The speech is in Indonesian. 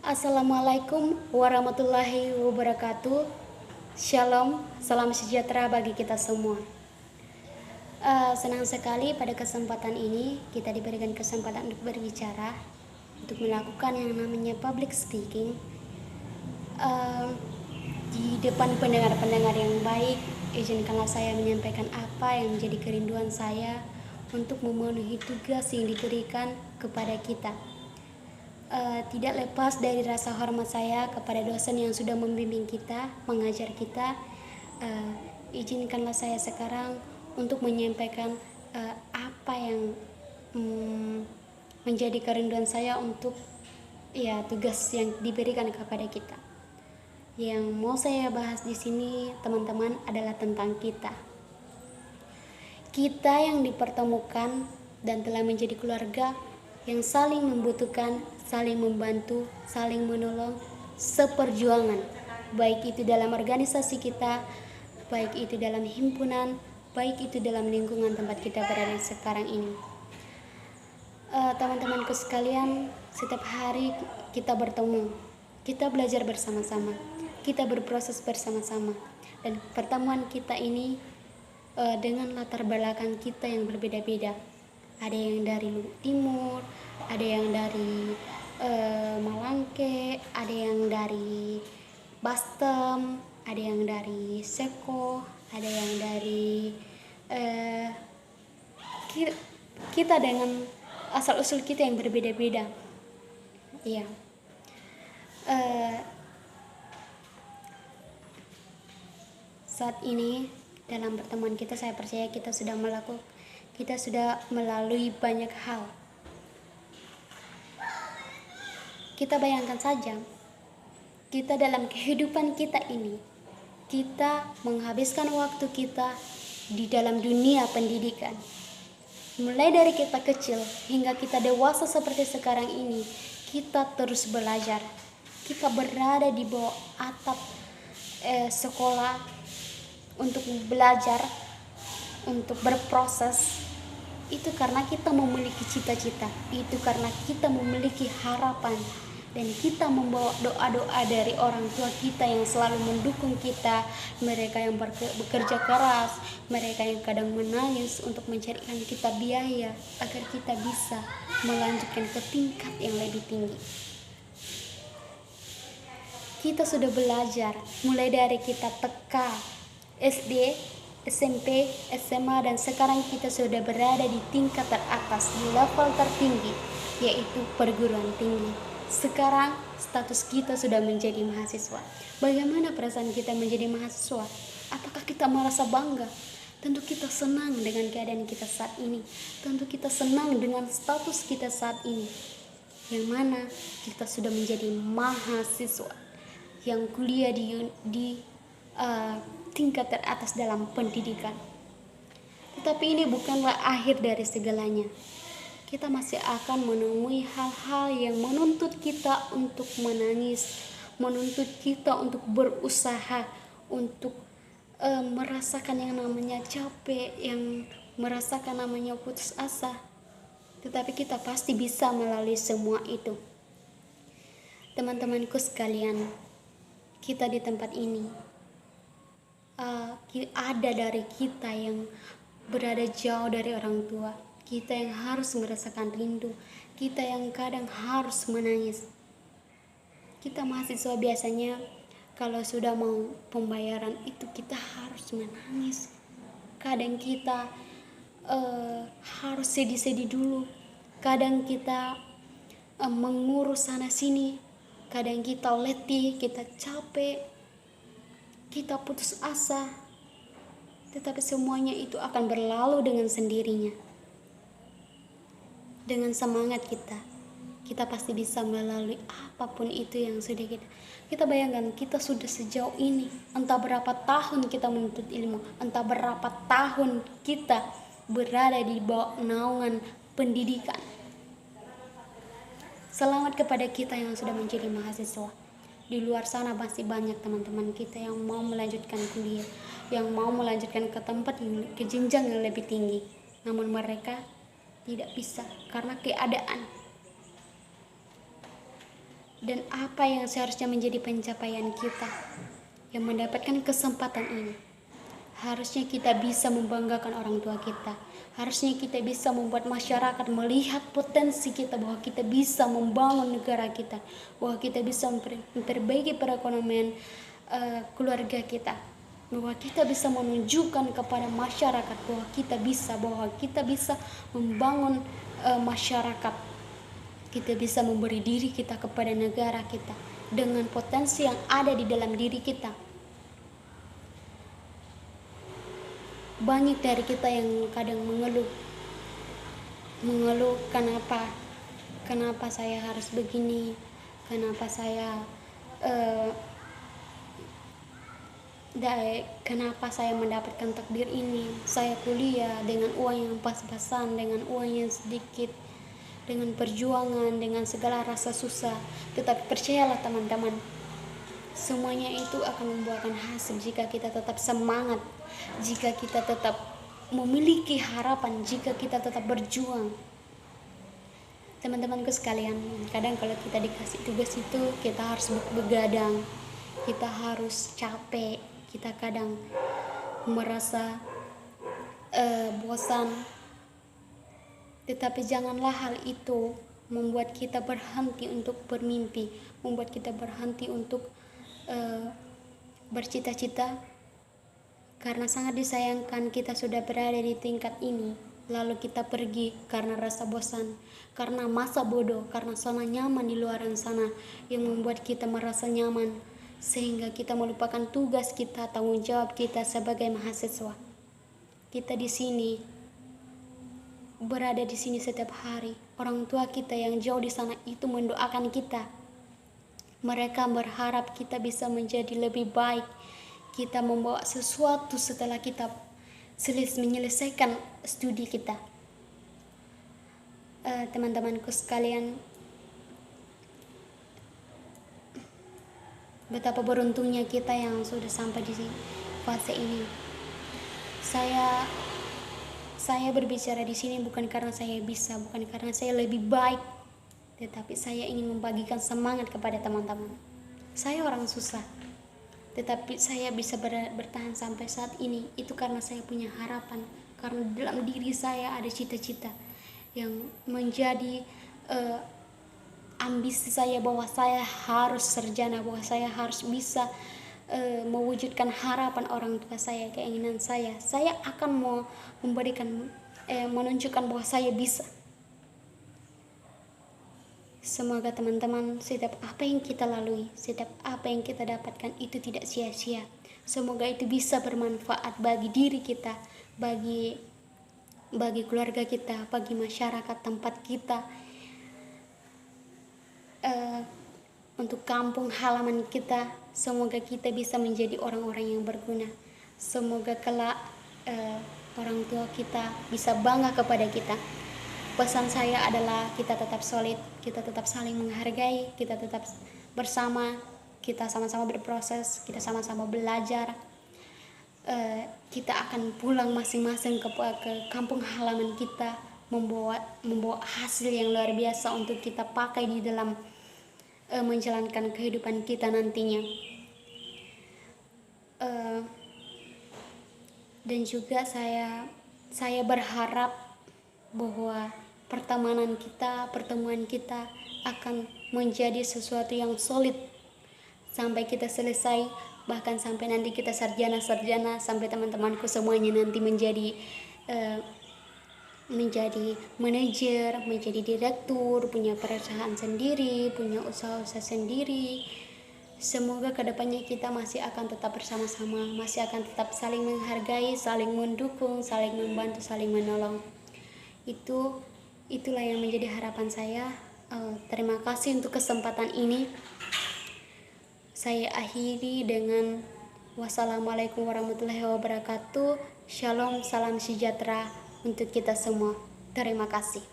Assalamualaikum warahmatullahi wabarakatuh. Shalom, salam sejahtera bagi kita semua. Senang sekali pada kesempatan ini kita diberikan kesempatan untuk berbicara, untuk melakukan yang namanya public speaking di depan pendengar-pendengar yang baik. Izinkanlah saya menyampaikan apa yang menjadi kerinduan saya untuk memenuhi tugas yang diberikan kepada kita. Tidak lepas dari rasa hormat saya kepada dosen yang sudah membimbing kita, mengajar kita. Izinkanlah saya sekarang untuk menyampaikan apa yang menjadi kerinduan saya untuk tugas yang diberikan kepada kita. Yang mau saya bahas di sini, teman-teman, adalah tentang kita. Kita yang dipertemukan dan telah menjadi keluarga yang saling membutuhkan, saling membantu, saling menolong, seperjuangan, baik itu dalam organisasi kita, baik itu dalam himpunan, baik itu dalam lingkungan tempat kita berada sekarang ini. Teman-temanku sekalian, setiap hari kita bertemu, kita belajar bersama-sama, kita berproses bersama-sama, dan pertemuan kita ini dengan latar belakang kita yang berbeda-beda. Ada yang dari Timur, ada yang dari Malangke, ada yang dari Bastem, ada yang dari Seko, ada yang dari kita dengan asal-usul kita yang berbeda-beda. Iya. Saat ini dalam pertemuan kita, saya percaya kita sudah melalui banyak hal. Kita bayangkan saja, kita dalam kehidupan kita ini, kita menghabiskan waktu kita di dalam dunia pendidikan. Mulai dari kita kecil hingga kita dewasa seperti sekarang ini, kita terus belajar. Kita berada di bawah atap sekolah untuk belajar, untuk berproses. Itu karena kita memiliki cita-cita, itu karena kita memiliki harapan, dan kita membawa doa-doa dari orang tua kita yang selalu mendukung kita, mereka yang bekerja keras, mereka yang kadang menangis untuk mencarikan kita biaya agar kita bisa melanjutkan ke tingkat yang lebih tinggi. Kita sudah belajar mulai dari kita TK, SD, SMP, SMA, dan sekarang kita sudah berada di tingkat teratas, di level tertinggi, yaitu perguruan tinggi. Sekarang status kita sudah menjadi mahasiswa. Bagaimana perasaan kita menjadi mahasiswa? Apakah kita merasa bangga? Tentu kita senang dengan keadaan kita saat ini. Tentu kita senang dengan status kita saat ini, yang mana kita sudah menjadi mahasiswa yang kuliah di tingkat teratas dalam pendidikan. Tetapi ini bukanlah akhir dari segalanya. Kita masih akan menemui hal-hal yang menuntut kita untuk menangis, menuntut kita untuk berusaha, untuk merasakan yang namanya capek, yang merasakan namanya putus asa. Tetapi kita pasti bisa melalui semua itu. Teman-temanku sekalian, kita di tempat ini, ada dari kita yang berada jauh dari orang tua, kita yang harus merasakan rindu, kita yang kadang harus menangis. Kita mahasiswa biasanya kalau sudah mau pembayaran itu kita harus menangis. Kadang kita harus sedih-sedih dulu, kadang kita mengurus sana sini, kadang kita letih, kita capek, kita putus asa. Tetapi semuanya itu akan berlalu dengan sendirinya. Dengan semangat kita pasti bisa melalui apapun itu yang sudah kita bayangkan. Kita sudah sejauh ini, entah berapa tahun kita menuntut ilmu, entah berapa tahun kita berada di bawah naungan pendidikan. Selamat kepada kita yang sudah menjadi mahasiswa. Di luar sana masih banyak teman-teman kita yang mau melanjutkan kuliah, yang mau melanjutkan ke tempat ke jenjang yang lebih tinggi, namun mereka tidak bisa karena keadaan. dan apa yang seharusnya menjadi pencapaian kita yang mendapatkan kesempatan ini. Harusnya kita bisa membanggakan orang tua kita. Harusnya kita bisa membuat masyarakat melihat potensi kita, bahwa kita bisa membangun negara kita, bahwa kita bisa memperbaiki perekonomian keluarga kita, bahwa kita bisa menunjukkan kepada masyarakat bahwa kita bisa membangun masyarakat, kita bisa memberi diri kita kepada negara kita dengan potensi yang ada di dalam diri kita. Banyak dari kita yang kadang mengeluh kenapa saya harus begini, kenapa saya mendapatkan takdir ini. Saya kuliah dengan uang yang pas-pasan, dengan uang yang sedikit, dengan perjuangan, dengan segala rasa susah. Tetapi percayalah teman-teman, semuanya itu akan membuahkan hasil jika kita tetap semangat, jika kita tetap memiliki harapan, jika kita tetap berjuang. Teman-temanku sekalian, kadang kalau kita dikasih tugas itu kita harus begadang, kita harus capek, kita kadang merasa bosan. Tetapi janganlah hal itu membuat kita berhenti untuk bermimpi, membuat kita berhenti untuk bercita-cita. Karena sangat disayangkan kita sudah berada di tingkat ini, lalu kita pergi karena rasa bosan, karena masa bodoh, karena zona nyaman di luar sana yang membuat kita merasa nyaman, sehingga kita melupakan tugas kita, tanggung jawab kita sebagai mahasiswa. Kita di sini, berada di sini setiap hari. Orang tua kita yang jauh di sana itu mendoakan kita. Mereka berharap kita bisa menjadi lebih baik, kita membawa sesuatu setelah kita menyelesaikan studi kita. Teman-temanku sekalian, betapa beruntungnya kita yang sudah sampai di fase ini. Saya berbicara di sini bukan karena saya bisa, bukan karena saya lebih baik, tetapi saya ingin membagikan semangat kepada teman-teman. Saya orang susah, tetapi saya bisa bertahan sampai saat ini itu karena saya punya harapan, karena dalam diri saya ada cita-cita yang menjadi ambisi saya, bahwa saya harus sarjana, bahwa saya harus bisa mewujudkan harapan orang tua saya, keinginan saya. Saya akan mau menunjukkan bahwa saya bisa. Semoga teman-teman, setiap apa yang kita lalui, setiap apa yang kita dapatkan itu tidak sia-sia. Semoga itu bisa bermanfaat bagi diri kita, bagi keluarga kita, bagi masyarakat tempat kita, untuk kampung halaman kita. Semoga kita bisa menjadi orang-orang yang berguna. Semoga kelak orang tua kita bisa bangga kepada kita. Pesan saya adalah kita tetap solid, kita tetap saling menghargai, kita tetap bersama, kita sama-sama berproses, kita sama-sama belajar. Kita akan pulang masing-masing ke kampung halaman kita, membawa hasil yang luar biasa untuk kita pakai di dalam menjalankan kehidupan kita nantinya. Dan juga saya berharap bahwa pertemuan kita akan menjadi sesuatu yang solid sampai kita selesai, bahkan sampai nanti kita sarjana, sampai teman-temanku semuanya nanti menjadi manajer, menjadi direktur, punya perusahaan sendiri, punya usaha sendiri. Semoga kedepannya kita masih akan tetap bersama-sama, masih akan tetap saling menghargai, saling mendukung, saling membantu, saling menolong. Itulah yang menjadi harapan saya. Terima kasih untuk kesempatan ini. Saya akhiri dengan wassalamualaikum warahmatullahi wabarakatuh. Shalom, salam sejahtera untuk kita semua. Terima kasih.